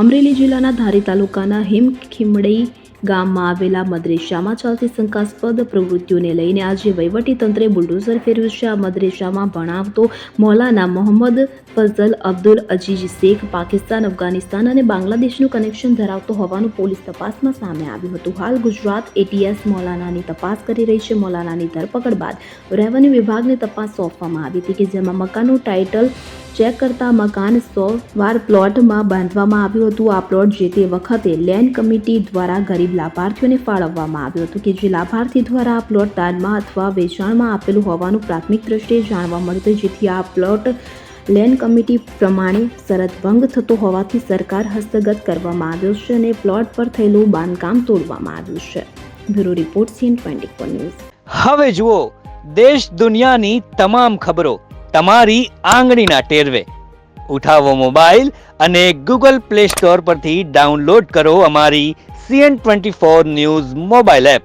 અમરેલી જિલ્લાના ધારી તાલુકાના હિમખીમડી ગામમાં આવેલા મદરેસામાં ચાલતી શંકાસ્પદ પ્રવૃત્તિઓને લઈને આજે વહીવટીતંત્રે બુલડોઝર ફેરવ્યું છે. આ મદરેસામાં ભણાવતો મૌલાના મોહમ્મદ ફઝલ અબ્દુલ અજીઝ શેખ પાકિસ્તાન, અફઘાનિસ્તાન અને બાંગ્લાદેશનું કનેક્શન ધરાવતો હોવાનું પોલીસ તપાસમાં સામે આવ્યું હતું. હાલ ગુજરાત એટીએસ મૌલાનાની તપાસ કરી રહી છે. મૌલાનાની ધરપકડ બાદ રેવન્યુ વિભાગને તપાસ સોંપવામાં આવી હતી કે જેમાં મકાનનું ટાઇટલ ચેક કરતા મકાન 100 પ્લોટમાં બાંધવામાં આવ્યું હતું. આ પ્લોટ જે તે વખતે લેન્ડ કમિટી દ્વારા ગરીબ લાભાર્થીઓને ફાળવવામાં આવ્યું હતું કે જે લાભાર્થી દ્વારા આ પ્લોટ દાનમાં અથવા વેચાણમાં આપેલું હોવાનું પ્રાથમિક દ્રષ્ટિએ જાણવા મળ્યું હતું, જેથી આ પ્લોટ લેન્ડ કમિટી પ્રમાણે શરત ભંગ થતો હોવાથી સરકાર હસ્તગત કરવામાં આવ્યો છે અને પ્લોટ પર થયેલું બાંધકામ તોડવામાં આવ્યું છે. Bureau report CN24 news. હવે જુઓ દેશ દુનિયાની તમામ ખબરો તમારી આંગળીના ટેરવે. ઉઠાવો મોબાઈલ અને Google Play Store પરથી ડાઉનલોડ કરો અમારી CN24 ન્યૂઝ મોબાઈલ એપ.